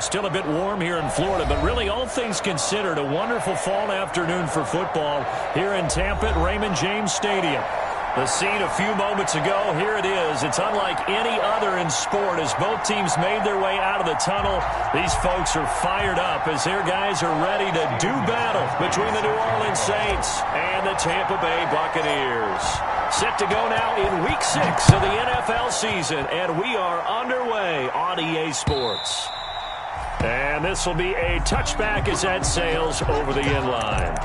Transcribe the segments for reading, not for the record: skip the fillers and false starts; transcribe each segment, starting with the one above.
still a bit warm here in Florida, but really all things considered, a wonderful fall afternoon for football here in Tampa at Raymond James Stadium. The scene a few moments ago, here it is. It's unlike any other in sport as both teams made their way out of the tunnel. These folks are fired up as their guys are ready to do battle between the New Orleans Saints and the Tampa Bay Buccaneers. Set to go now in Week 6 of the NFL season, and we are underway on EA Sports. And this will be a touchback as that sails over the end line.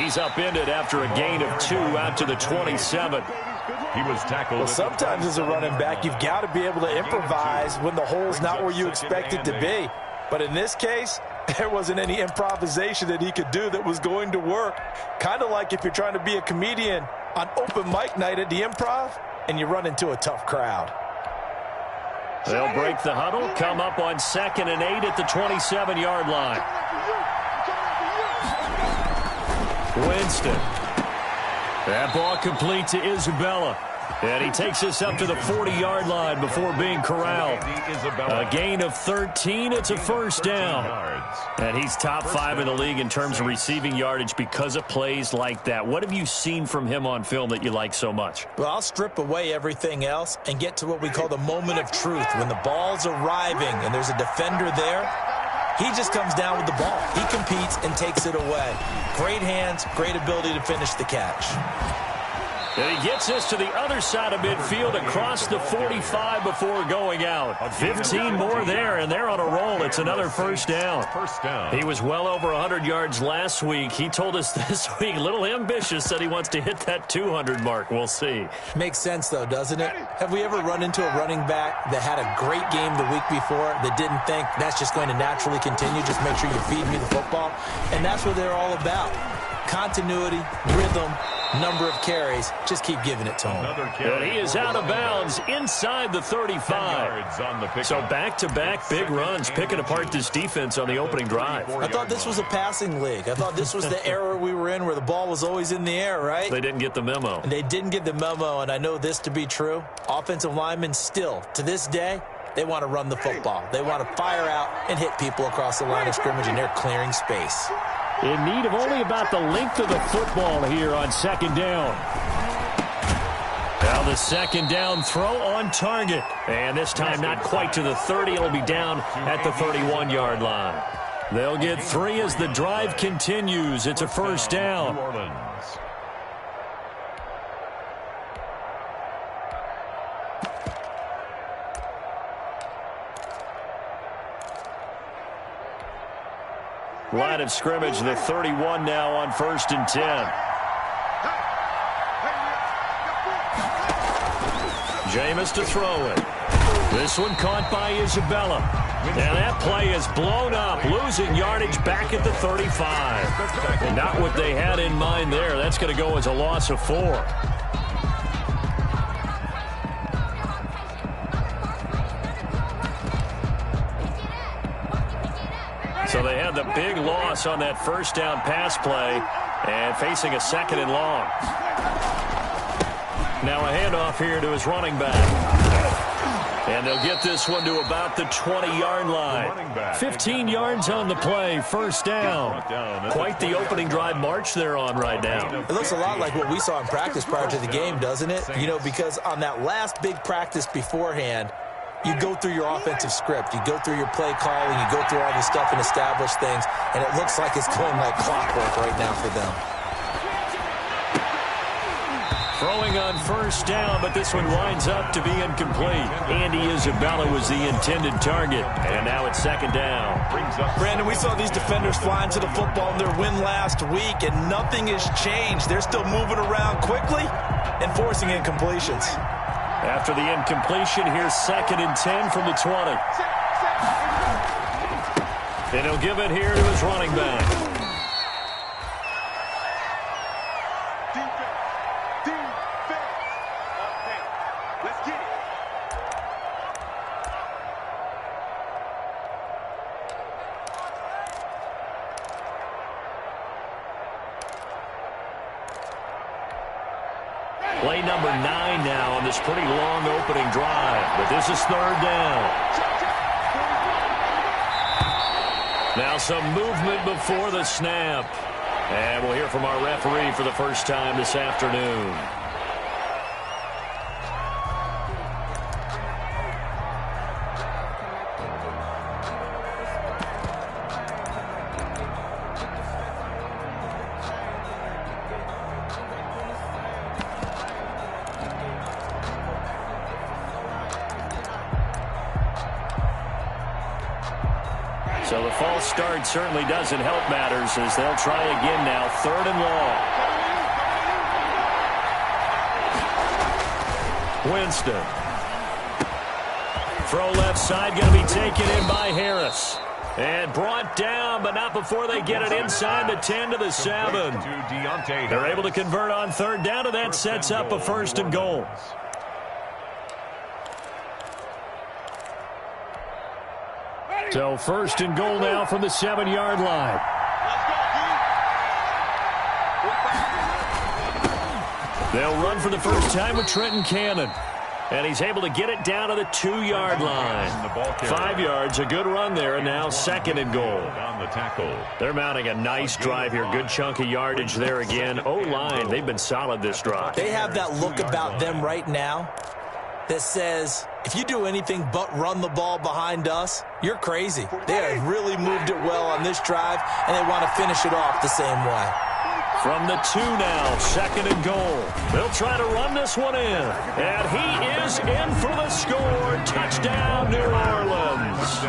He's upended after a gain of 2 out to the 27. He was tackled. Well, sometimes as a running back, you've got to be able to improvise when the hole's not where you expect it to be. But in this case, there wasn't any improvisation that he could do that was going to work. Kind of like if you're trying to be a comedian on open mic night at the Improv and you run into a tough crowd. They'll break the huddle, come up on 2nd and 8 at the 27-yard line. Winston. That ball complete to Isabella. And he takes us up to the 40-yard line before being corralled. A gain of 13. It's a first down. And he's top 5 in the league in terms of receiving yardage because of plays like that. What have you seen from him on film that you like so much? Well, I'll strip away everything else and get to what we call the moment of truth. When the ball's arriving and there's a defender there, he just comes down with the ball. He competes and takes it away. Great hands, great ability to finish the catch. And he gets us to the other side of midfield across the 45 before going out. 15 more there, and they're on a roll. It's another first down. He was well over 100 yards last week. He told us this week, a little ambitious, said he wants to hit that 200 mark. We'll see. Makes sense, though, doesn't it? Have we ever run into a running back that had a great game the week before that didn't think that's just going to naturally continue? Just make sure you feed me the football. And that's what they're all about. Continuity, rhythm, number of carries. Just keep giving it to him. And he is out of bounds inside the 35. So back-to-back big runs, picking apart this defense on the opening drive. I thought this was a passing league. I thought this was the era we were in where the ball was always in the air, right? They didn't get the memo. And they didn't get the memo, and I know this to be true. Offensive linemen still, to this day, they want to run the football. They want to fire out and hit people across the line of scrimmage, and they're clearing space. In need of only about the length of the football here on 2nd down. Now the 2nd down throw on target. And this time not quite to the 30. It'll be down at the 31-yard line. They'll get 3 as the drive continues. It's a first down. Line of scrimmage, the 31 now on 1st and 10. Jameis to throw it. This one caught by Isabella. And that play is blown up, losing yardage back at the 35. Not what they had in mind there. That's going to go as a loss of 4. So they had the big loss on that first down pass play and facing a 2nd and long. Now a handoff here to his running back. And they'll get this one to about the 20-yard line. 15 yards on the play, first down. Quite the opening drive march they're on right now. It looks a lot like what we saw in practice prior to the game, doesn't it? You know, because on that last big practice beforehand, you go through your offensive script. You go through your play calling. You go through all this stuff and establish things. And it looks like it's going like clockwork right now for them. Throwing on first down, but this one winds up to be incomplete. Andy Isabella was the intended target, and now it's second down. Brandon, we saw these defenders flying to the football in their win last week, and nothing has changed. They're still moving around quickly and forcing incompletions. After the incompletion, here's 2nd and 10 from the 20. And he'll give it here to his running back. Play number 9 now on this pretty long opening drive. But this is 3rd down. Now some movement before the snap. And we'll hear from our referee for the first time this afternoon. So the false start certainly doesn't help matters as they'll try again now. 3rd and long. Winston. Throw left side, going to be taken in by Harris. And brought down, but not before they get it inside the 10 to the 7. They're able to convert on 3rd down, and that sets up a 1st and goal. So 1st and goal now from the 7-yard line. They'll run for the first time with Trenton Cannon. And he's able to get it down to the 2-yard line. 5 yards, a good run there, and now 2nd and goal. They're mounting a nice drive here. Good chunk of yardage there again. O-line, they've been solid this drive. They have that look about them right now that says, if you do anything but run the ball behind us, you're crazy. They have really moved it well on this drive, and they want to finish it off the same way. From the 2 now, 2nd and goal. They'll try to run this one in. And he is in for the score. Touchdown, New Orleans.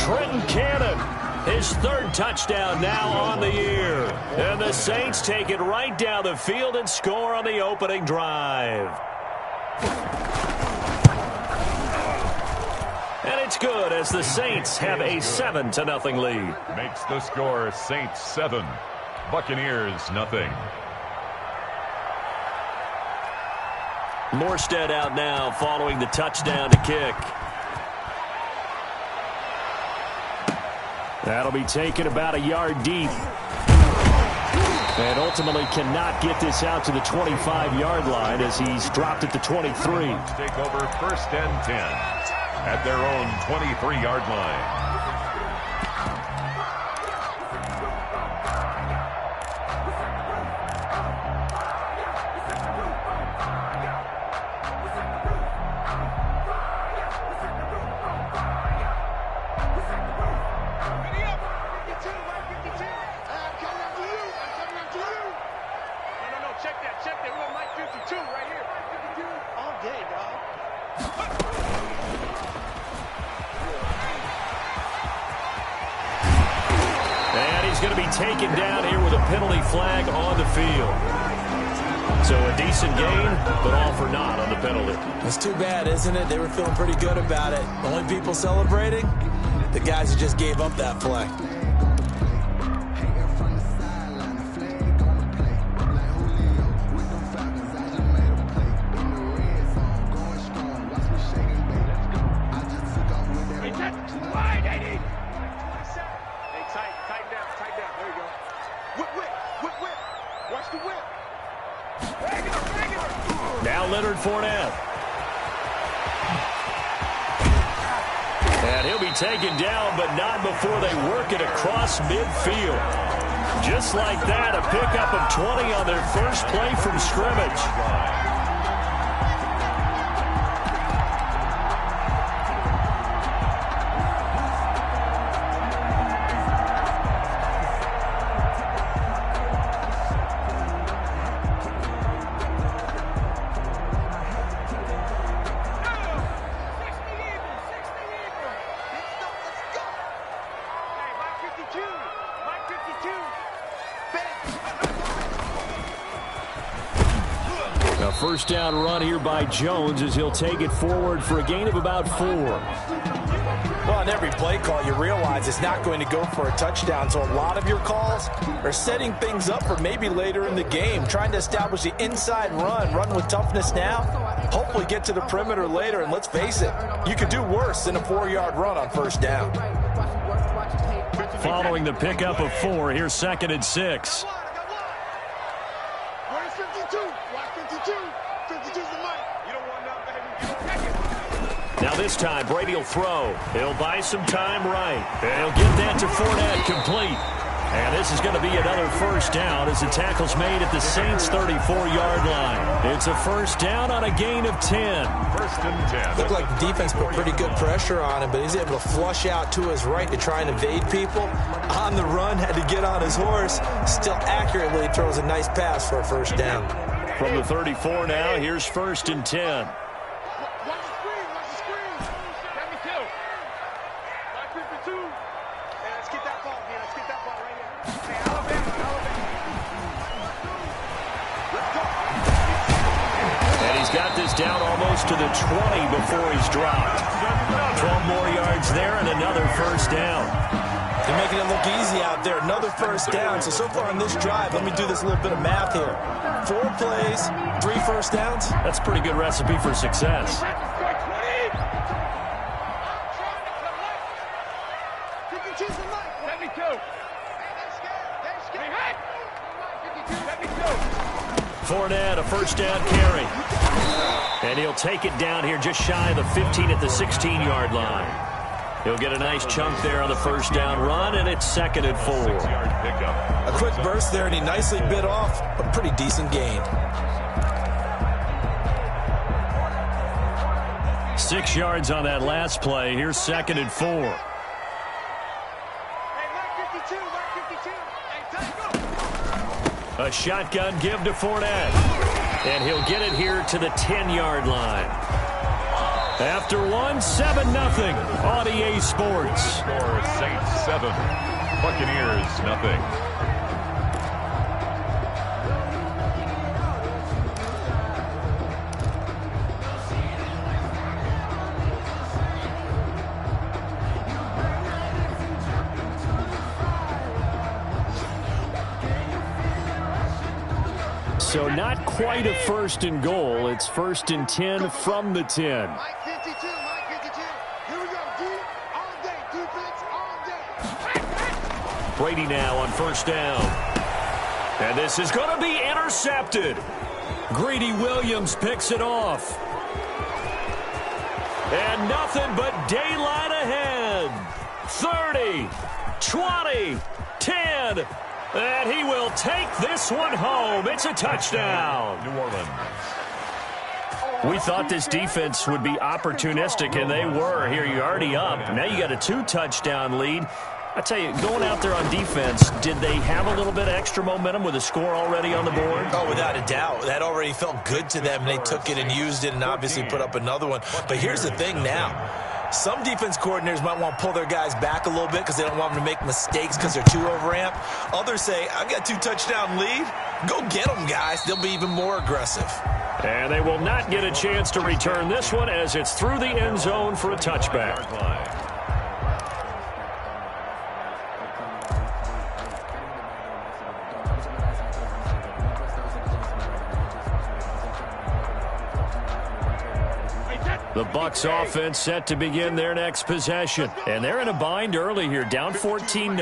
Trenton Cannon, his 3rd touchdown now on the year. And the Saints take it right down the field and score on the opening drive. And it's good as the Saints have a 7-0 lead. Makes the score Saints 7, Buccaneers 0. Morstead out now following the touchdown to kick. That'll be taken about a yard deep. And ultimately cannot get this out to the 25-yard line as he's dropped at the 23. Take over 1st and 10. At their own 23-yard line. Check that. We're on Mike 52 right here. 52 all day, dog. And he's going to be taken down here with a penalty flag on the field. So a decent gain, but all for naught on the penalty. It's too bad, isn't it? They were feeling pretty good about it. Only people celebrating, the guys who just gave up that play. Now Leonard Fournette. And he'll be taken down, but not before they work it across midfield. Just like that, a pickup of 20 on their first play from scrimmage. first down run here by Jones as he'll take it forward for a gain of about 4. Well, on every play call, you realize it's not going to go for a touchdown, so a lot of your calls are setting things up for maybe later in the game, trying to establish the inside run with toughness now, hopefully get to the perimeter later, and let's face it, you could do worse than a 4-yard run on first down. Following the pickup of 4, here's 2nd and 6. Where's 52? Watch 52. 52's the mic. You don't want that, baby. You don't take it. Now this time, Brady will throw. He'll buy some time right. And he'll get that to Fournette complete. And this is going to be another first down as the tackle's made at the Saints' 34-yard line. It's a first down on a gain of 10. First and 10. Looked like the defense put pretty good pressure on him, but he's able to flush out to his right to try and evade people. On the run, had to get on his horse. Still accurately throws a nice pass for a first down. From the 34 now, here's 1st and 10. Watch the screen. Watch the screen. Let me kill. Watch 52. Hey, let's get that ball here. Let's get that ball right here. Hey, Alabama. Let's go. And he's got this down almost to the 20 before he's dropped. 12 more yards there and another first down. They're making it look easy out there. Another first down. So far on this drive, let me do this little bit of math here. 4 plays, 3 first downs. That's a pretty good recipe for success. 52 the mic. 72. Hey, they're scared. They're scared. Hey, 52. Fournette, a first down carry. And he'll take it down here just shy of the 15 at the 16-yard line. He'll get a nice chunk there on the first down run, and it's 2nd and 4. A quick burst there, and he nicely bit off a pretty decent gain. 6 yards on that last play. Here's 2nd and 4. Hey, Mike 52. Mike 52. Hey, time, go. A shotgun give to Fournette. And he'll get it here to the 10-yard line. After 1, 7-0 on EA Sports. Score Saints 7, Buccaneers nothing. So not quite a 1st and goal. It's 1st and 10 from the 10. Mike 52. Mike 52. Here we go. D all day. Defense all day. Brady now on first down. And this is going to be intercepted. Greedy Williams picks it off. And nothing but daylight ahead. 30, 20, 10. And he will take this one home. It's a touchdown. New Orleans. We thought this defense would be opportunistic, and they were. Here, you're already up. Now you got a 2-touchdown lead. I tell you, going out there on defense, did they have a little bit of extra momentum with a score already on the board? Oh, without a doubt. That already felt good to them. They took it and used it and obviously put up another one. But here's the thing now. Some defense coordinators might want to pull their guys back a little bit because they don't want them to make mistakes because they're too overamped. Others say, I've got a 2-touchdown lead. Go get them, guys. They'll be even more aggressive. And they will not get a chance to return this one as it's through the end zone for a touchback. The Bucs offense set to begin their next possession. And they're in a bind early here, down 14-0.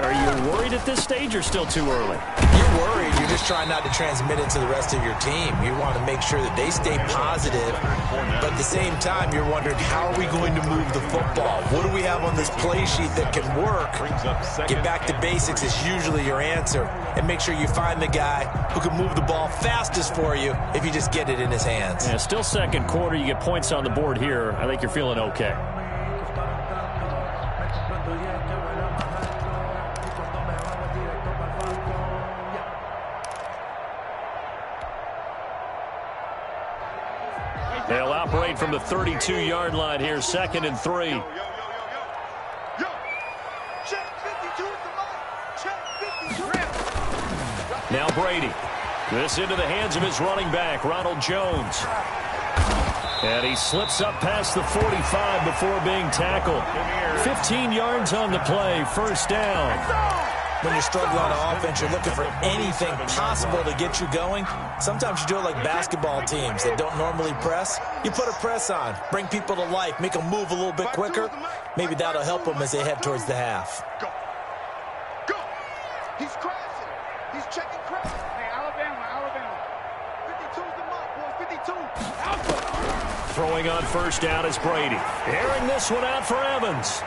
Are you worried at this stage or still too early? You're worried. You're just trying not to transmit it to the rest of your team. You want to make sure that they stay positive. But at the same time, you're wondering, how are we going to move the football? What do we have on this play sheet that can work? Get back to basics is usually your answer. And make sure you find the guy who can move the ball fastest for you if you just get it in his hands. Yeah, still second quarter. You get points on the board here. I think you're feeling okay. They'll operate from the 32-yard line here, 2nd and 3. Yo. Check 52 at the line. Check 52. Now Brady. This into the hands of his running back, Ronald Jones. And he slips up past the 45 before being tackled. 15 yards on the play, first down. When you're struggling on offense, you're looking for anything possible to get you going. Sometimes you do it like basketball teams that don't normally press. You put a press on, bring people to life, make them move a little bit quicker. Maybe that'll help them as they head towards the half. Go. Go. He's crashing. He's checking crash. Hey, Alabama. 52's the mark, boys. 52. Alpha. Throwing on first down is Brady. Airing this one out for Evans.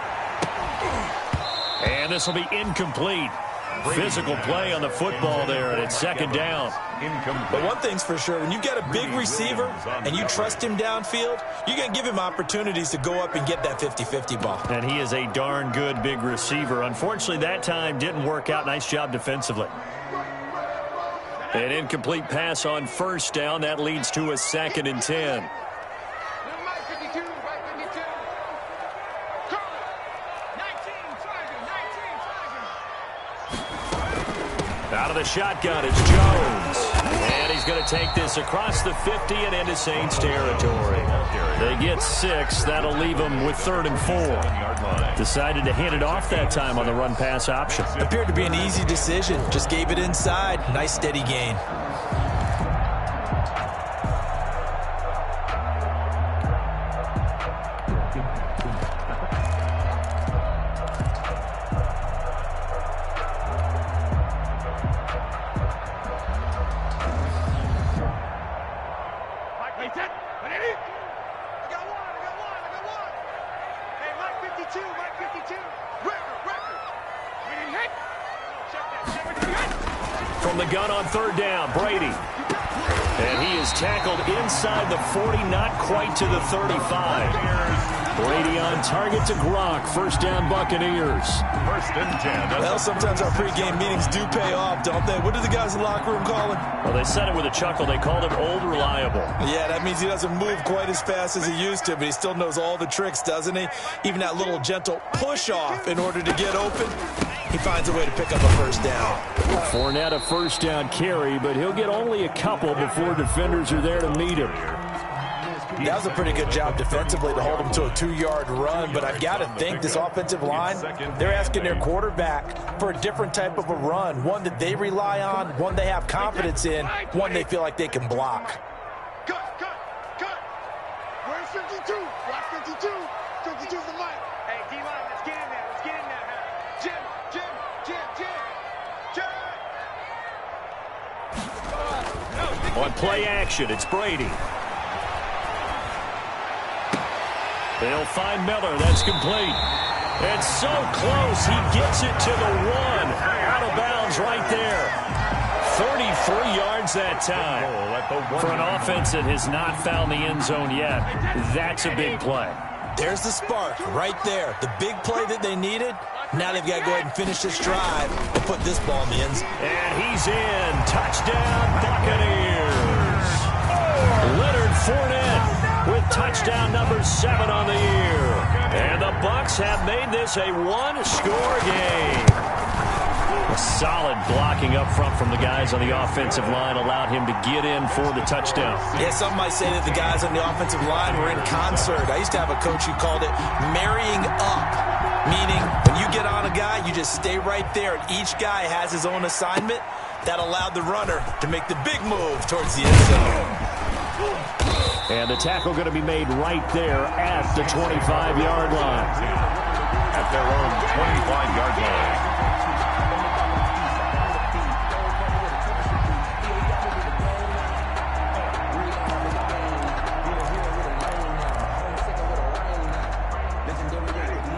And this will be incomplete. Physical play on the football there, and it's second down. But one thing's for sure, when you've got a big receiver and you trust him downfield, you're going to give him opportunities to go up and get that 50-50 ball. And he is a darn good big receiver. Unfortunately, that time didn't work out. Nice job defensively. An incomplete pass on first down. That leads to a 2nd and 10. Out of the shotgun, it's Jones. And he's going to take this across the 50 and into Saints territory. They get 6. That'll leave them with 3rd and 4. Decided to hand it off that time on the run-pass option. Appeared to be an easy decision. Just gave it inside. Nice steady gain. From the gun on 3rd down, Brady. And he is tackled inside the 40, not quite to the 35. Brady on target to Gronk. First down, Buccaneers. 1st and 10. Well, sometimes our pregame meetings do pay off, don't they? What do the guys in the locker room call him? Well, they said it with a chuckle. They called him Old Reliable. Yeah, that means he doesn't move quite as fast as he used to, but he still knows all the tricks, doesn't he? Even that little gentle push-off in order to get open. He finds a way to pick up a first down. Fournette a first down carry, but he'll get only a couple before defenders are there to meet him. That was a pretty good job defensively to hold him to a 2-yard run, but I've got to think this offensive line, they're asking their quarterback for a different type of a run, one that they rely on, one they have confidence in, one they feel like they can block. Cut. Where's 52? Block 52. 52's the mic. Hey, D-line, let's get in there. Jim. On play action, it's Brady. They'll find Miller. That's complete. It's so close. He gets it to the 1. Out of bounds right there. 33 yards that time. For an offense that has not found the end zone yet, that's a big play. There's the spark right there. The big play that they needed. Now they've got to go ahead and finish this drive and put this ball in the end zone. And he's in. Touchdown, Buccaneers. Leonard Fournette with touchdown number 7 on the year. And the Bucs have made this a 1-score game. A solid blocking up front from the guys on the offensive line allowed him to get in for the touchdown. Yeah, some might say that the guys on the offensive line were in concert. I used to have a coach who called it marrying up, meaning when you get on a guy, you just stay right there, and each guy has his own assignment. That allowed the runner to make the big move towards the end zone. And the tackle going to be made right there at the 25-yard line. At their own 25-yard line.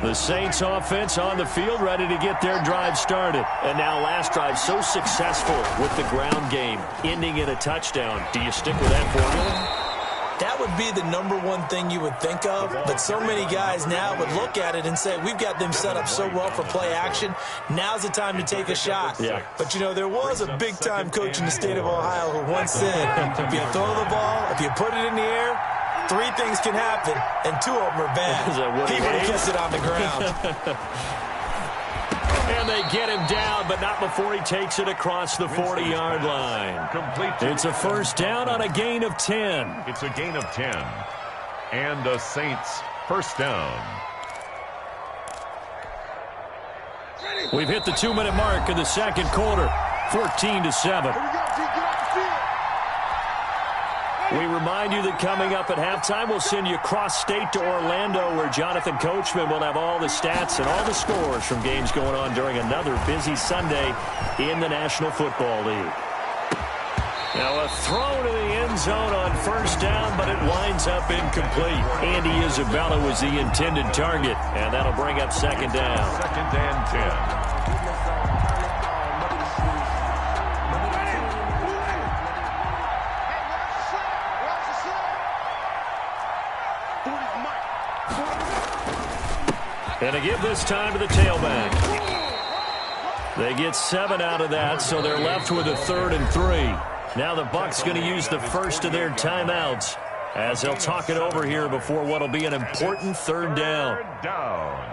The Saints offense on the field, ready to get their drive started. And now last drive so successful with the ground game, ending in a touchdown. Do you stick with that formula? That would be the #1 thing you would think of, but so many guys now would look at it and say, we've got them set up so well for play action, now's the time to take a shot. Yeah. But, you know, there was a big-time coach in the state of Ohio who once said, if you throw the ball, if you put it in the air, 3 things can happen, and 2 of them are bad. He would have kissed it on the ground. And they get him down, but not before he takes it across the 40-yard line. It's a first down on a gain of 10. It's a gain of 10. And the Saints first down. We've hit the 2-minute mark in the second quarter, 14-7. We remind you that coming up at halftime, we'll send you cross-state to Orlando, where Jonathan Coachman will have all the stats and all the scores from games going on during another busy Sunday in the National Football League. Now a throw to the end zone on first down, but it winds up incomplete. Andy Isabella was the intended target, and that'll bring up second down. Second and 10. And to give this time to the tailback. They get 7 out of that, so they're left with a 3rd and 3. Now the Bucs going to use the first of their timeouts as they'll talk it over here before what will be an important third down. Third down.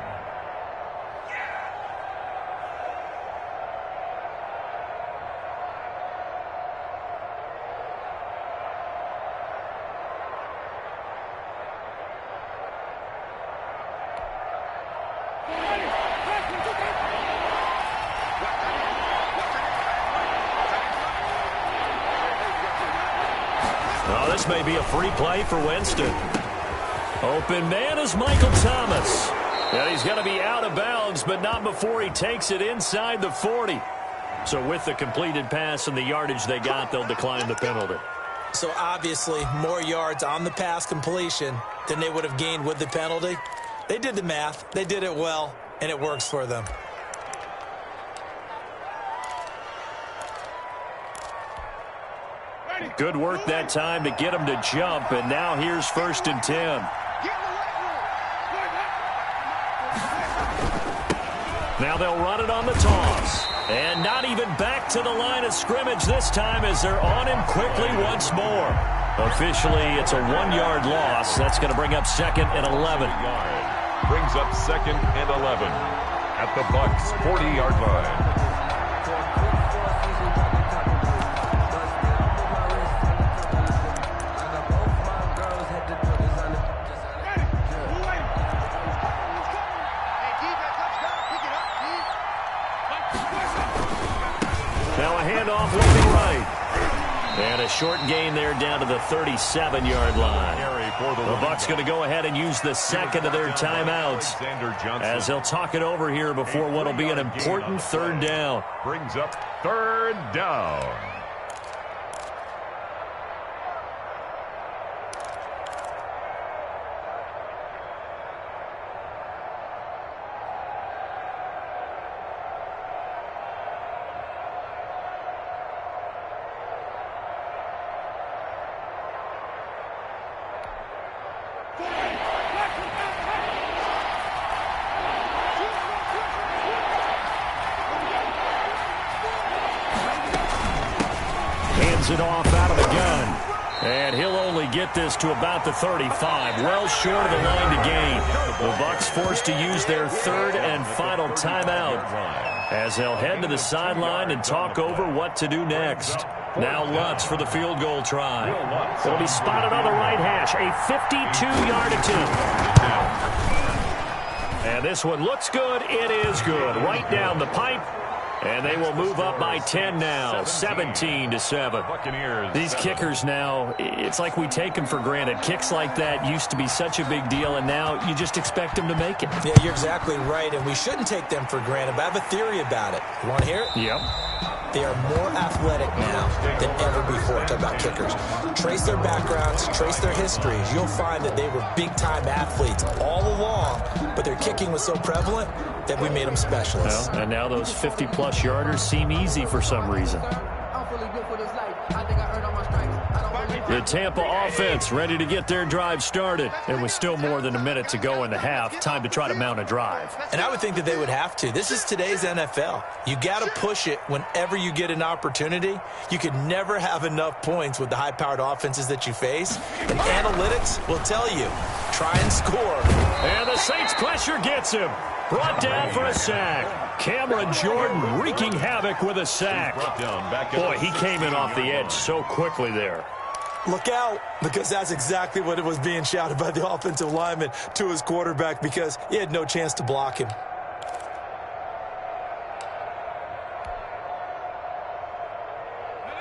This may be a free play for Winston. Open man is Michael Thomas. And he's going to be out of bounds, but not before he takes it inside the 40. So with the completed pass and the yardage they got, they'll decline the penalty. So obviously more yards on the pass completion than they would have gained with the penalty. They did the math. They did it well, and it works for them. Good work that time to get him to jump, and now here's 1st and 10. Now they'll run it on the toss. And not even back to the line of scrimmage this time as they're on him quickly once more. Officially, it's a 1-yard loss. That's going to bring up 2nd and 11. Brings up 2nd and 11 at the Bucs' 40-yard line. Handoff looking right. And a short gain there down to the 37-yard line. The Bucs going to go ahead and use the second of their timeouts as they'll talk it over here before what will be an important third down. Brings up third down. It off out of the gun. And he'll only get this to about the 35. Well short of the line to gain. The Bucs forced to use their 3rd and final timeout as they'll head to the sideline and talk over what to do next. Now Lutz for the field goal try. It'll be spotted on the right hash. A 52-yard attempt. And this one looks good. It is good. Right down the pipe. And they will move up by 10 now, 17-7. These kickers now, it's like we take them for granted. Kicks like that used to be such a big deal, and now you just expect them to make it. Yeah, you're exactly right, and we shouldn't take them for granted, but I have a theory about it. You want to hear it? Yep. They are more athletic now than ever before. Talk about kickers. Trace their backgrounds, trace their histories. You'll find that they were big-time athletes all along, but their kicking was so prevalent that we made them specialists. Well, and now those 50-plus yarders seem easy for some reason. I'm fully built for this life. I think I earned all my stripes. I don't The Tampa offense ready to get their drive started. And with still more than a minute to go in the half, time to try to mount a drive. And I would think that they would have to. This is today's NFL. You got to push it whenever you get an opportunity. You can never have enough points with the high-powered offenses that you face. And analytics will tell you, try and score. And the Saints pressure gets him. Brought down for a sack. Cameron Jordan wreaking havoc with a sack. Boy, he came in off the edge so quickly there. Look out, because that's exactly what it was being shouted by the offensive lineman to his quarterback, because he had no chance to block him.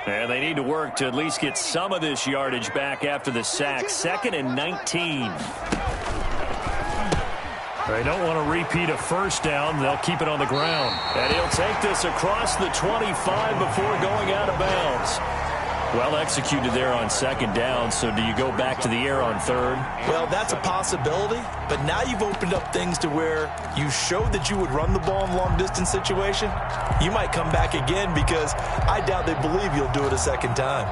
And they need to work to at least get some of this yardage back after the sack. 2nd and 19. They don't want to repeat a first down. They'll keep it on the ground. And he'll take this across the 25 before going out of bounds. Well executed there on 2nd down, so do you go back to the air on 3rd? Well, that's a possibility, but now you've opened up things to where you showed that you would run the ball in long-distance situation. You might come back again because I doubt they believe you'll do it a second time.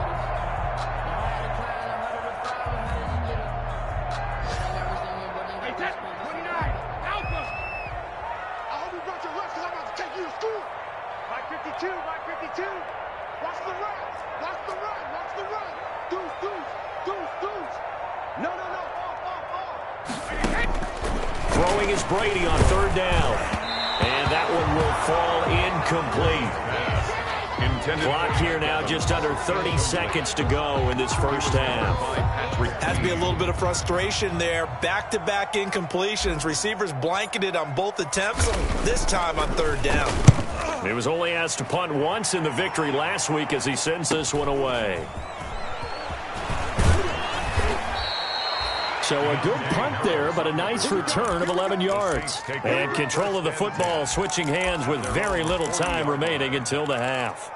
Hey, 29, Alpha. I hope you brought your lunch because I'm about to take you to school. Mike 52, Mike 52. Watch the run. Watch the run. Watch the run. Deuce, deuce, deuce, deuce. No. Throwing is Brady on 3rd down. And that one will fall incomplete. Clock here now, just under 30 seconds to go in this first half. Has to be a little bit of frustration there. Back-to-back incompletions. Receivers blanketed on both attempts, this time on 3rd down. He was only asked to punt once in the victory last week as he sends this one away. So a good punt there, but a nice return of 11 yards. And control of the football switching hands with very little time remaining until the half.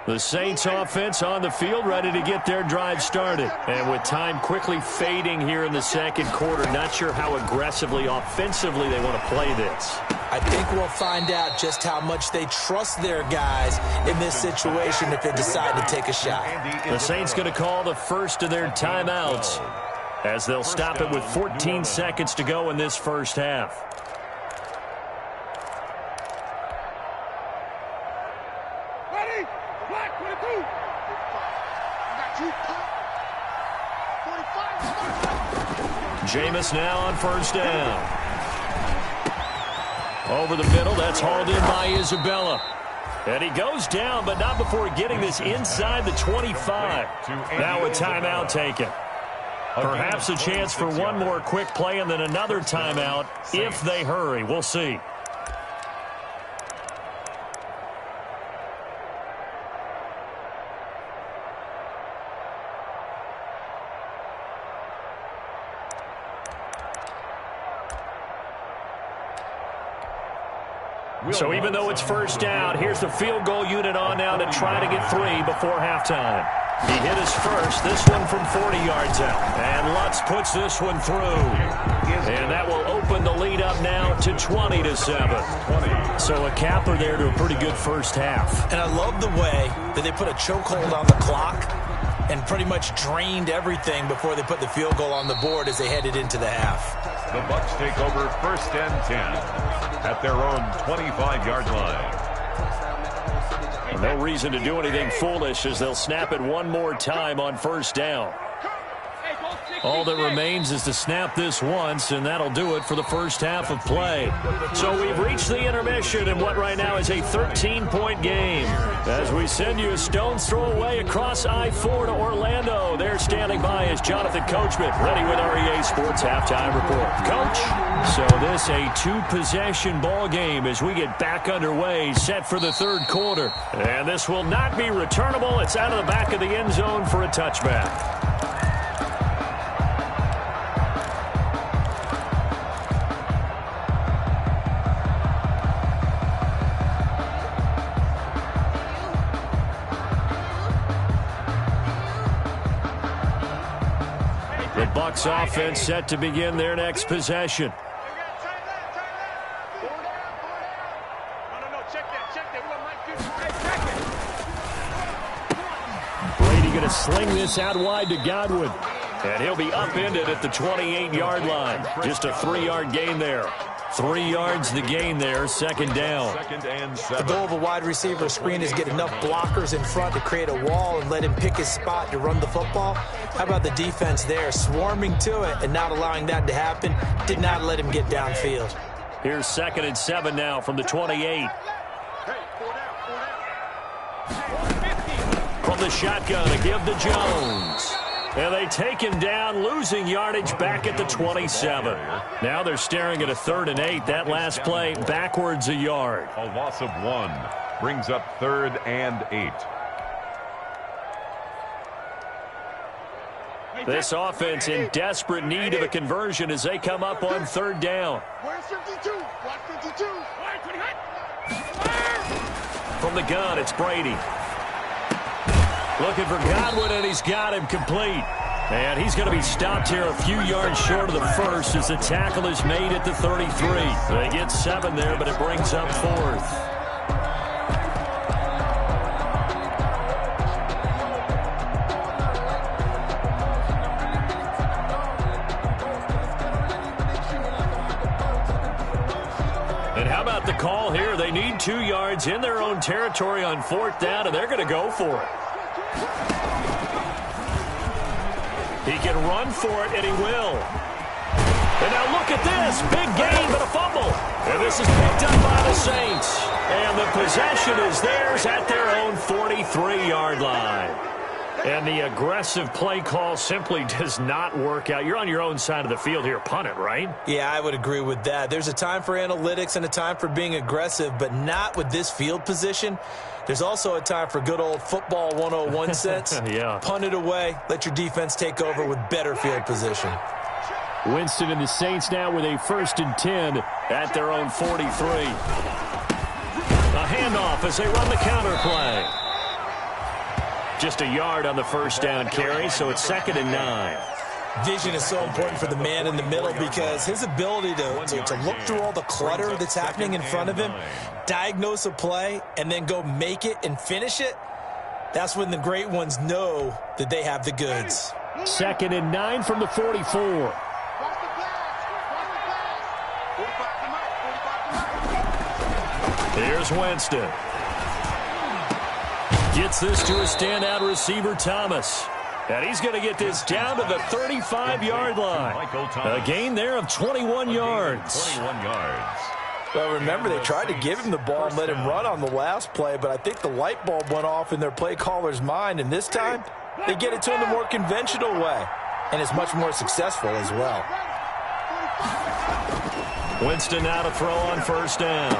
The Saints offense on the field ready to get their drive started. And with time quickly fading here in the 2nd quarter, not sure how aggressively, offensively they want to play this. I think we'll find out just how much they trust their guys in this situation if they decide to take a shot. The Saints going to call the first of their timeouts as they'll stop it with 14 seconds to go in this first half. Jameis now on 1st down. Over the middle, that's hauled in by Isabella. And he goes down, but not before getting this inside the 25. Now a timeout taken. Perhaps a chance for one more quick play and then another timeout if they hurry. We'll see. So even though it's 1st down, here's the field goal unit on now to try to get 3 before halftime. He hit his first, this one from 40 yards out. And Lutz puts this one through. And that will open the lead up now to 20-7. So a capper there to a pretty good first half. And I love the way that they put a chokehold on the clock and pretty much drained everything before they put the field goal on the board as they headed into the half. The Bucs take over 1st and 10 at their own 25-yard line. No reason to do anything foolish as they'll snap it one more time on 1st down. All that remains is to snap this once, and that'll do it for the first half of play. So we've reached the intermission in what right now is a 13-point game. As we send you a stone's throw away across I-4 to Orlando. There standing by is Jonathan Coachman, ready with REA Sports Halftime Report. Coach, so this a 2-possession ball game as we get back underway, set for the 3rd quarter. And this will not be returnable. It's out of the back of the end zone for a touchback. Bucs offense set to begin their next possession. Brady going to sling this out wide to Godwin. And he'll be upended at the 28-yard line. Just a 3-yard gain there. 3 yards the gain there, second down. The goal of a wide receiver screen is get enough blockers in front to create a wall and let him pick his spot to run the football. How about the defense there, swarming to it and not allowing that to happen? Did not let him get downfield. Here's 2nd and 7 now from the 28. From the shotgun, a give to Jones. And they take him down, losing yardage back at the 27. Now they're staring at a 3rd and 8. That last play backwards a yard. A loss of 1 brings up 3rd and 8. This offense in desperate need of a conversion as they come up on 3rd down. Where's 52? Watch 52. From the gun, it's Brady. Looking for Godwin, and he's got him complete. And he's going to be stopped here a few yards short of the first as the tackle is made at the 33. They get 7 there, but it brings up 4th. And how about the call here? They need 2 yards in their own territory on 4th down, and they're going to go for it. He can run for it, and he will. And now look at this. Big gain, but a fumble. And this is picked up by the Saints. And the possession is theirs at their own 43-yard line. And the aggressive play call simply does not work out. You're on your own side of the field here. Punt it, right? Yeah, I would agree with that. There's a time for analytics and a time for being aggressive, but not with this field position. There's also a time for good old football 101 sense. Yeah. Punt it away. Let your defense take over with better field position. Winston and the Saints now with a 1st and 10 at their own 43. A handoff as they run the counter play. Just a yard on the 1st down carry, so it's 2nd and 9. Vision is so important for the man in the middle because his ability to look through all the clutter that's happening in front of him, diagnose a play, and then go make it and finish it, that's when the great ones know that they have the goods. 2nd and 9 from the 44. Here's Winston. Gets this to a standout receiver, Thomas. And he's going to get this down to the 35-yard line. A gain there of 21 yards. Well, remember, they tried to give him the ball and let him run on the last play, but I think the light bulb went off in their play caller's mind, and this time they get it to him the more conventional way, and it's much more successful as well. Winston now to throw on 1st down.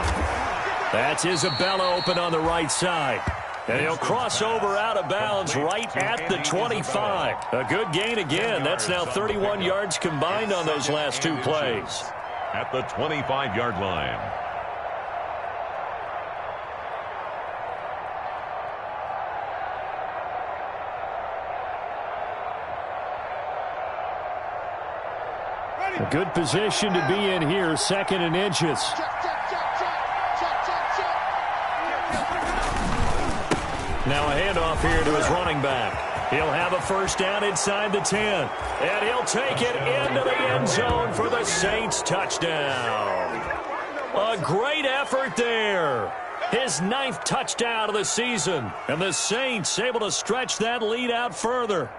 That's Isabella open on the right side. And he'll cross over out of bounds right at the 25. A good gain again. That's now 31 yards combined on those last 2 plays. At the 25-yard line. A good position to be in here, 2nd and inches. Now a handoff here to his running back. He'll have a 1st down inside the 10. And he'll take it into the end zone for the Saints touchdown. A great effort there. His 9th touchdown of the season. And the Saints able to stretch that lead out further.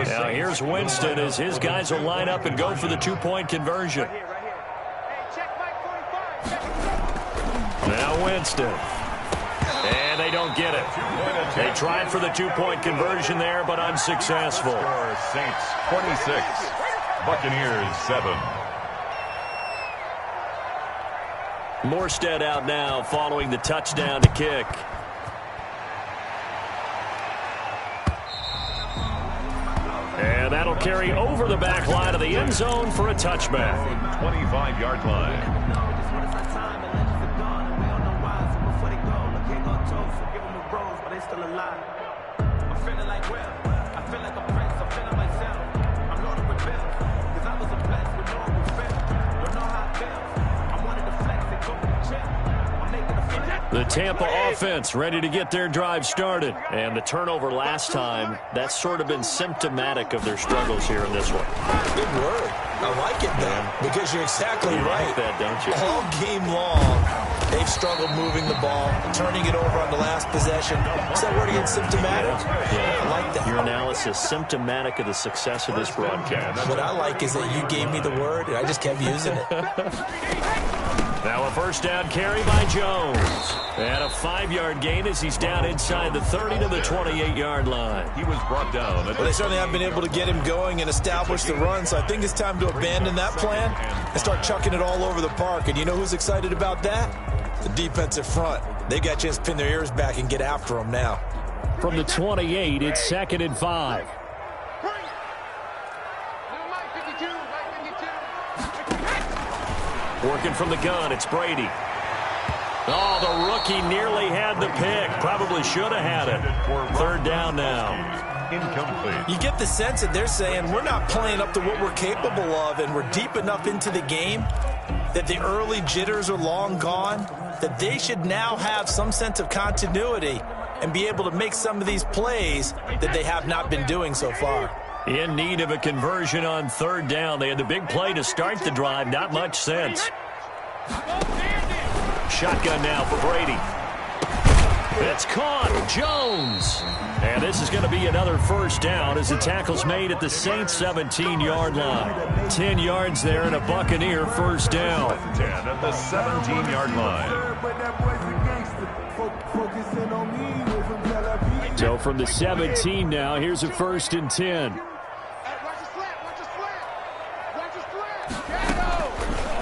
Now here's Winston as his guys will line up and go for the 2-point conversion. Now Winston. And they don't get it. They tried for the 2-point conversion there, but unsuccessful. Saints 26, Buccaneers 7. Morstead out now following the touchdown to kick. And that'll carry over the back line of the end zone for a touchback. 25-yard line. The Tampa offense ready to get their drive started. And the turnover last time, that's sort of been symptomatic of their struggles here in this one. Good word. I like it, though, because you're exactly right. Like that, don't you? All game long, they've struggled moving the ball, turning it over on the last possession. Is that word again, symptomatic? Yeah. I like that. Your analysis, symptomatic of the success of this broadcast. What I like is that you gave me the word, and I just kept using it. Now a first down carry by Jones. And a 5-yard gain as he's down inside the 30 to the 28-yard line. He was brought down. Well, they certainly have been able to get him going and establish the run, so I think it's time to abandon that plan and start chucking it all over the park. And you know who's excited about that? The defensive front. They got a chance to pin their ears back and get after him now. From the 28, it's 2nd and 5. Working from the gun, it's Brady. Oh, the rookie nearly had the pick. Probably should have had it. 3rd down now. Incomplete. You get the sense that they're saying we're not playing up to what we're capable of, and we're deep enough into the game that the early jitters are long gone, that they should now have some sense of continuity and be able to make some of these plays that they have not been doing so far. In need of a conversion on 3rd down. They had the big play to start the drive. Not much sense. Shotgun now for Brady. It's caught. Jones. And this is going to be another first down as the tackle's made at the Saints 17-yard line. 10 yards there and a Buccaneer first down. 10 at the 17-yard line. So from the 17 now, here's a 1st and 10.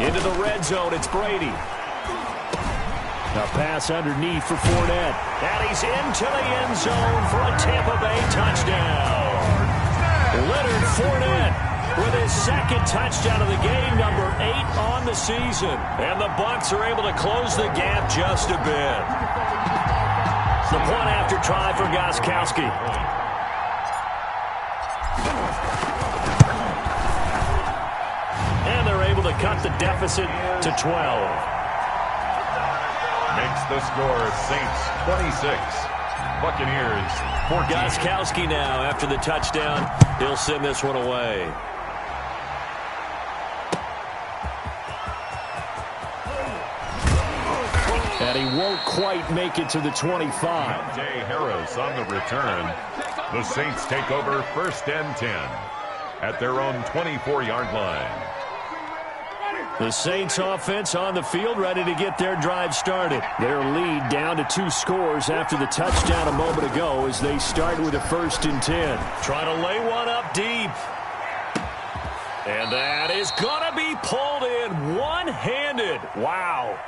Into the red zone, it's Brady. A pass underneath for Fournette. And he's into the end zone for a Tampa Bay touchdown. Leonard Fournette with his 2nd touchdown of the game, number 8 on the season. And the Bucs are able to close the gap just a bit. The point after try for Gostkowski. And they're able to cut the deficit to 12. Makes the score Saints 26. Buccaneers 14. Gostkowski now after the touchdown. He'll send this one away. And he won't quite make it to the 25. Jay Harris on the return. The Saints take over 1st and 10 at their own 24-yard line. The Saints offense on the field ready to get their drive started. Their lead down to 2 scores after the touchdown a moment ago as they start with a 1st and 10. Trying to lay one up deep. And that is going to be pulled in one-handed. Wow.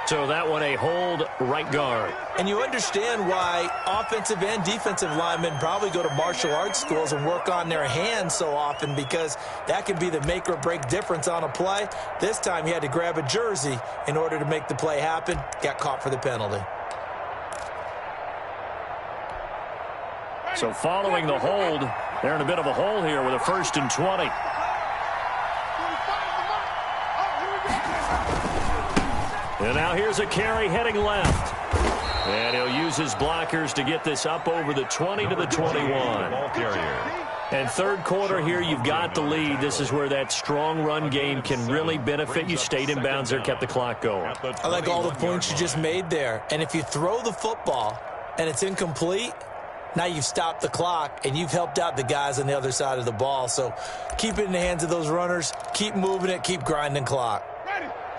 So that one a hold right guard. And you understand why offensive and defensive linemen probably go to martial arts schools and work on their hands so often, because that can be the make or break difference on a play. This time he had to grab a jersey in order to make the play happen. Got caught for the penalty. So following the hold, they're in a bit of a hole here with a 1st and 20. And now here's a carry heading left. And he'll use his blockers to get this up over the 20 to the 21. Ball carrier. And 3rd quarter here, you've got the lead. This is where that strong run game can really benefit you. Stayed in bounds there, kept the clock going. I like all the points you just made there. And if you throw the football and it's incomplete, now you've stopped the clock and you've helped out the guys on the other side of the ball. So keep it in the hands of those runners. Keep moving it. Keep grinding clock.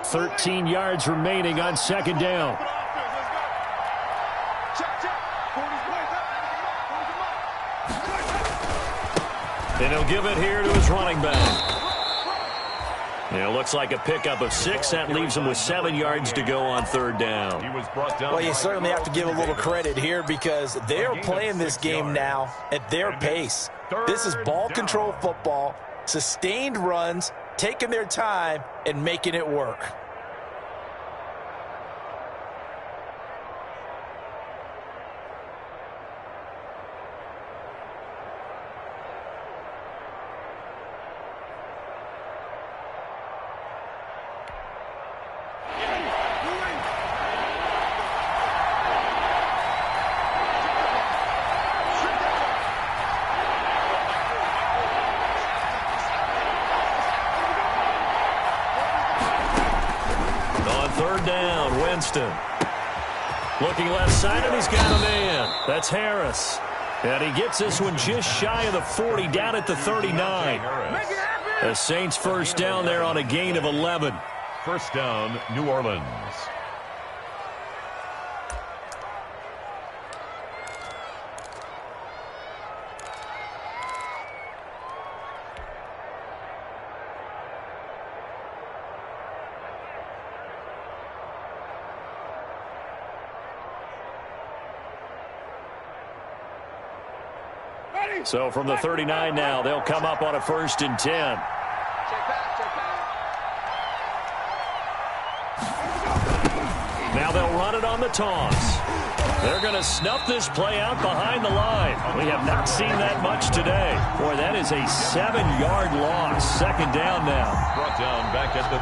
13 yards remaining on 2nd down. And he'll give it here to his running back. Yeah, looks like a pickup of 6. That leaves them with 7 yards to go on third down. He was brought down. Well, you certainly have to give a little credit here because they are playing this game now at their pace. This is ball control football, sustained runs, taking their time, and making it work. Looking left side, and he's got a man. That's Harris. And he gets this one just shy of the 40, down at the 39. The Saints first down there on a gain of 11. First down, New Orleans. So from the 39 now, they'll come up on a 1st and 10. Now they'll run it on the toss. They're going to snuff this play out behind the line. We have not seen that much today. Boy, that is a 7-yard loss. 2nd down now. Brought down back at the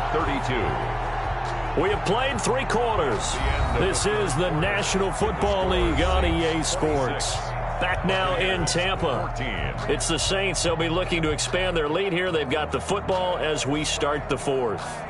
32. We have played 3 quarters. This is the National Football League on EA Sports. Back now in Tampa. It's the Saints. They'll be looking to expand their lead here. They've got the football as we start the 4th.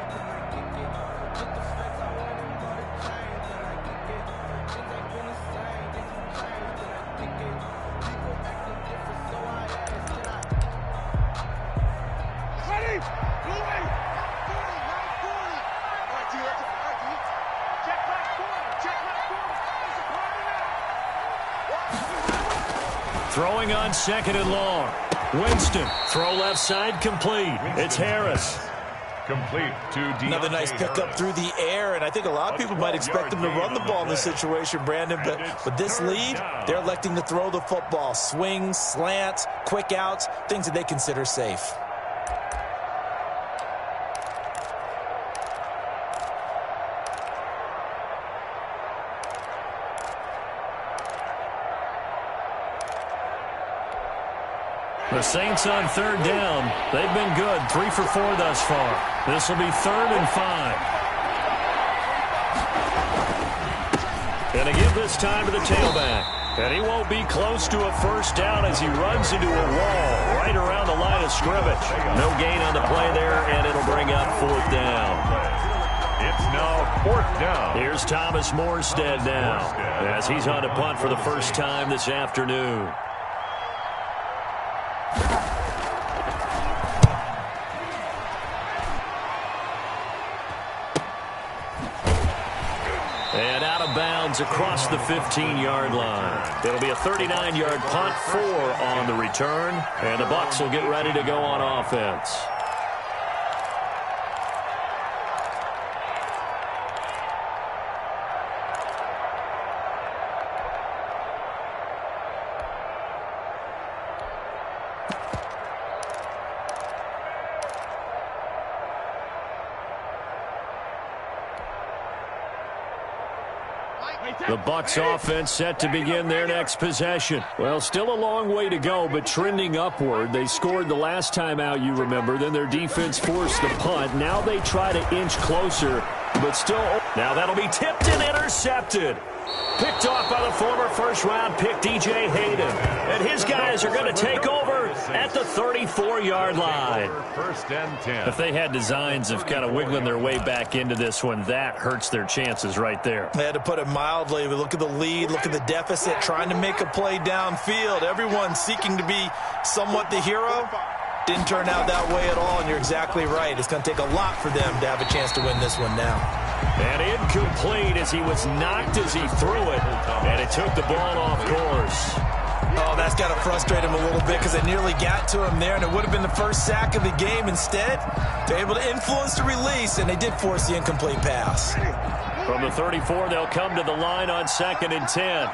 Throwing on 2nd and long. Winston, throw left side, complete. It's Harris. Complete to another nice pickup through the air, and I think a lot of people might expect him to run the ball in this situation, Brandon, but with this lead, they're electing to throw the football. Swings, slants, quick outs, things that they consider safe. The Saints on 3rd down. They've been good. 3 for 4 thus far. This will be 3rd and 5. And to give this time to the tailback. And he won't be close to a 1st down as he runs into a wall right around the line of scrimmage. No gain on the play there, and it'll bring up 4th down. It's now 4th down. Here's Thomas Morstead now as he's on to punt for the first time this afternoon. And out of bounds across the 15-yard line. It'll be a 39-yard punt, 4 on the return, and the Bucs will get ready to go on offense. The Bucs offense set to begin their next possession. Well, still a long way to go, but trending upward. They scored the last time out, you remember. Then their defense forced the punt. Now they try to inch closer, but still. Now that'll be tipped and intercepted. Picked off by the former first-round pick, DJ Hayden. And his guys are going to take over at the 34-yard line. 1st and 10. If they had designs of kind of wiggling their way back into this one, that hurts their chances right there. They had to put it mildly. But look at the lead, look at the deficit, trying to make a play downfield. Everyone seeking to be somewhat the hero. Didn't turn out that way at all, and you're exactly right. It's going to take a lot for them to have a chance to win this one now. And incomplete as he was knocked as he threw it, and it took the ball off course. Oh, that's got to frustrate him a little bit because they nearly got to him there, and it would have been the first sack of the game. Instead, they're able to influence the release, and they did force the incomplete pass. From the 34, they'll come to the line on 2nd and 10.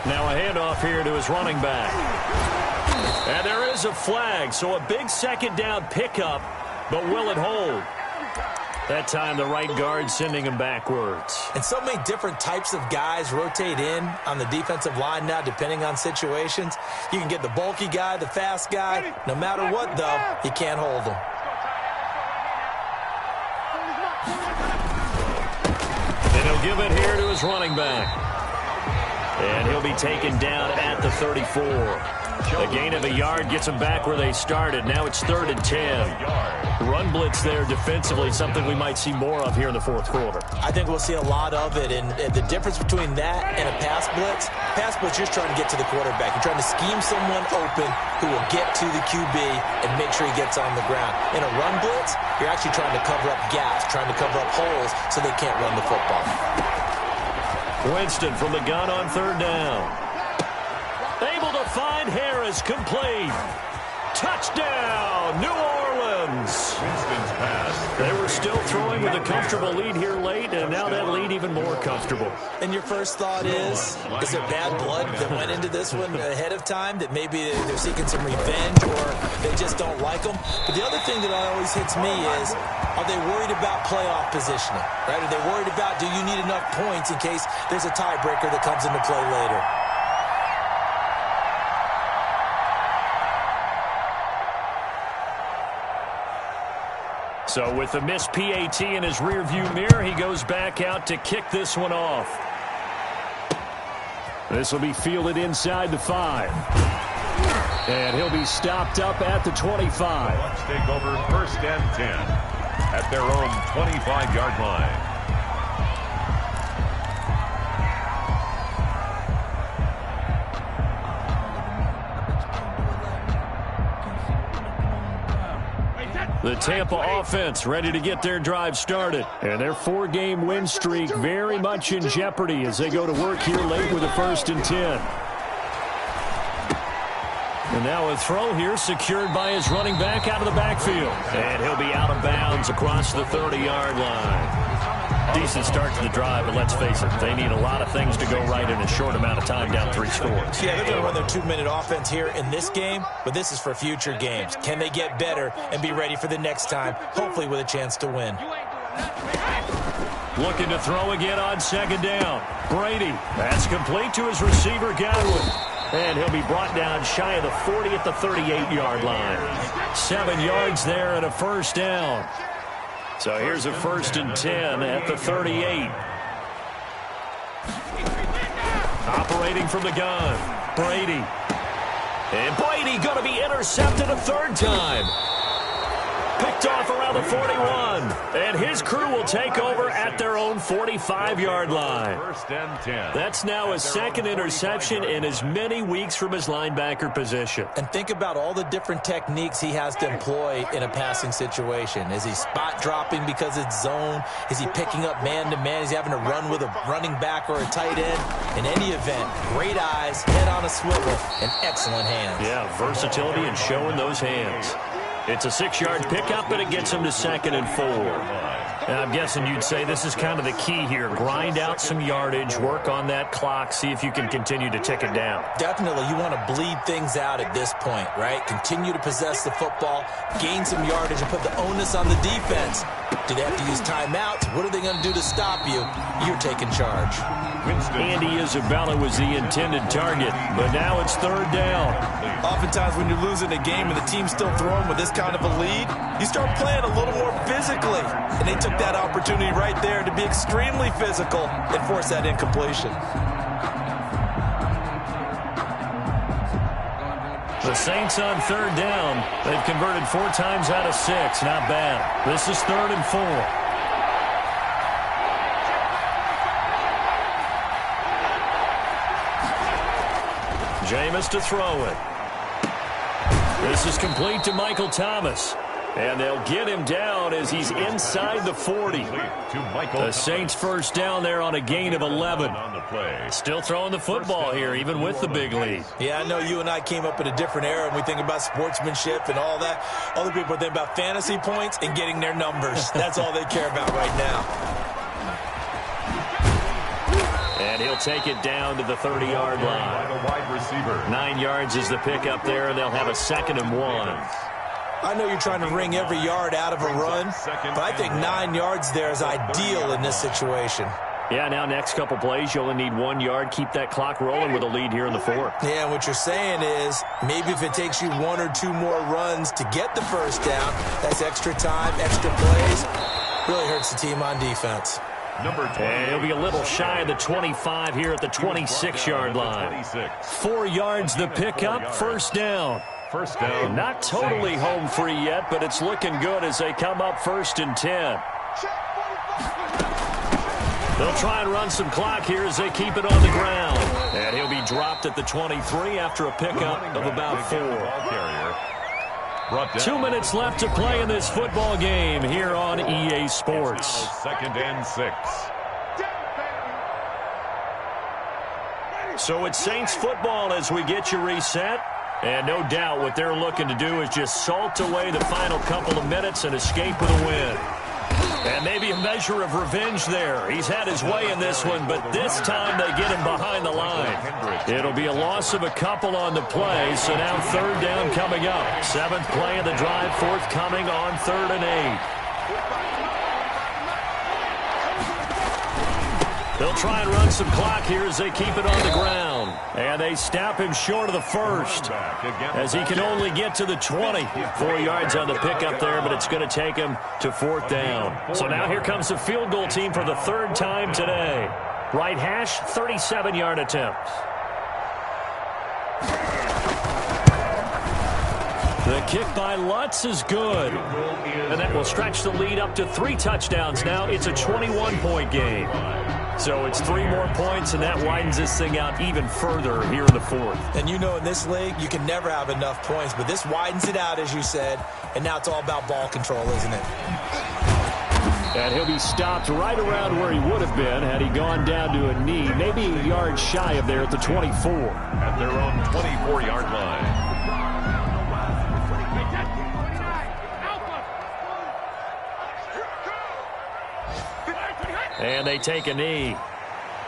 Now a handoff here to his running back. And there is a flag, so a big 2nd down pickup, but will it hold? That time the right guard sending him backwards. And so many different types of guys rotate in on the defensive line now depending on situations. You can get the bulky guy, the fast guy. No matter what, though, you can't hold them. And he'll give it here to his running back. And he'll be taken down at the 34. A gain of a yard gets them back where they started. Now it's 3rd and 10. Run blitz there defensively, something we might see more of here in the 4th quarter. I think we'll see a lot of it. And the difference between that and a pass blitz, you're just trying to get to the quarterback. You're trying to scheme someone open who will get to the QB and make sure he gets on the ground. In a run blitz, you're actually trying to cover up gaps, trying to cover up holes so they can't run the football. Winston from the gun on 3rd down. Able to find Harris, complete. Touchdown, New Orleans. Winston's pass. They were still throwing with a comfortable lead here late, and now that lead even more comfortable. And your first thought is there bad blood that went into this one ahead of time, that maybe they're seeking some revenge or they just don't like them? But the other thing that always hits me is, are they worried about playoff positioning? Right? Are they worried about, do you need enough points in case there's a tiebreaker that comes into play later? So with the missed PAT in his rearview mirror, he goes back out to kick this one off. This will be fielded inside the 5. And he'll be stopped up at the 25. Let's take over 1st and 10 at their own 25-yard line. The Tampa offense ready to get their drive started. And their 4-game win streak very much in jeopardy as they go to work here late with a 1st and 10. And now a throw here secured by his running back out of the backfield. And he'll be out of bounds across the 30-yard line. Decent start to the drive, but let's face it, they need a lot of things to go right in a short amount of time, down 3 scores. Yeah, they're going to run their 2-minute offense here in this game, but this is for future games. Can they get better and be ready for the next time, hopefully with a chance to win? Looking to throw again on 2nd down. Brady, that's complete to his receiver, Godwin. And he'll be brought down shy of the 40 at the 38-yard line. 7 yards there and a 1st down. So here's a 1st and 10 at the 38. Operating from the gun, Brady. And Brady going to be intercepted a 3rd time. Picked off around the 41. And his crew will take over at their own 45-yard line. 1st and 10. That's now a 2nd interception in as many weeks from his linebacker position. And think about all the different techniques he has to employ in a passing situation. Is he spot dropping because it's zone? Is he picking up man-to-man? Is he having to run with a running back or a tight end? In any event, great eyes, head on a swivel, and excellent hands. Yeah, versatility and showing those hands. It's a 6-yard pickup, but it gets him to 2nd and 4. And I'm guessing you'd say this is kind of the key here. Grind out some yardage, work on that clock, see if you can continue to tick it down. Definitely, you want to bleed things out at this point, right? Continue to possess the football, gain some yardage, and put the onus on the defense. Do they have to use timeouts? What are they going to do to stop you? You're taking charge. Andy Isabella was the intended target, but now it's 3rd down. Oftentimes when you're losing a game and the team's still throwing with this kind of a lead, you start playing a little more physically. And they took that opportunity right there to be extremely physical and force that incompletion. The Saints on 3rd down. They've converted 4 times out of 6. Not bad. This is 3rd and 4. Jameis to throw it. This is complete to Michael Thomas. And they'll get him down as he's inside the 40. The Saints first down there on a gain of 11. Still throwing the football here, even with the big lead. Yeah, I know you and I came up in a different era, and we think about sportsmanship and all that. Other people think about fantasy points and getting their numbers. That's all they care about right now. And he'll take it down to the 30-yard line. 9 yards is the pickup there, and they'll have a 2nd and 1. I know you're trying to wring every yard out of a run, but I think 9 yards there is ideal in this situation. Yeah, now next couple plays, you only need 1 yard. Keep that clock rolling with a lead here in the 4th. Yeah, what you're saying is maybe if it takes you 1 or 2 more runs to get the first down, that's extra time, extra plays. Really hurts the team on defense. And he'll be a little shy of the 25 here at the 26-yard line. 4 yards the pickup, first down. Not totally home free yet, but it's looking good as they come up 1st and 10. They'll try and run some clock here as they keep it on the ground. And he'll be dropped at the 23 after a pickup of about 4. 2 minutes left to play in this football game here on EA Sports. 2nd and 6. So it's Saints football as we get you reset. And no doubt what they're looking to do is just salt away the final couple of minutes and escape with a win. And maybe a measure of revenge there. He's had his way in this one, but this time they get him behind the line. It'll be a loss of a couple on the play, so now 3rd down coming up. 7th play of the drive, forthcoming on 3rd and 8. They'll try and run some clock here as they keep it on the ground. And they snap him short of the 1st as he can only get to the 20. 4 yards on the pickup there, but it's going to take him to 4th down. So now here comes the field goal team for the 3rd time today. Right hash, 37-yard attempt. The kick by Lutz is good. And that will stretch the lead up to 3 touchdowns now. It's a 21-point game. So it's 3 more points, and that widens this thing out even further here in the 4th. And you know in this league, you can never have enough points, but this widens it out, as you said, and now it's all about ball control, isn't it? And he'll be stopped right around where he would have been had he gone down to a knee, maybe a yard shy of there at the 24. At their own 24-yard line. And they take a knee.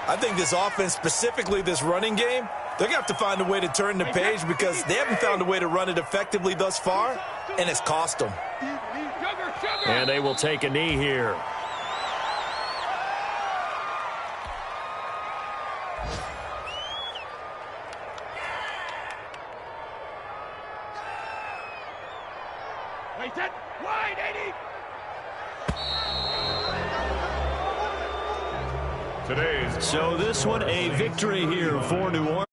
I think this offense, specifically this running game, they're going to have to find a way to turn the page because they haven't found a way to run it effectively thus far, and it's cost them. And they will take a knee here. Wide 80. So this one a victory here for New Orleans.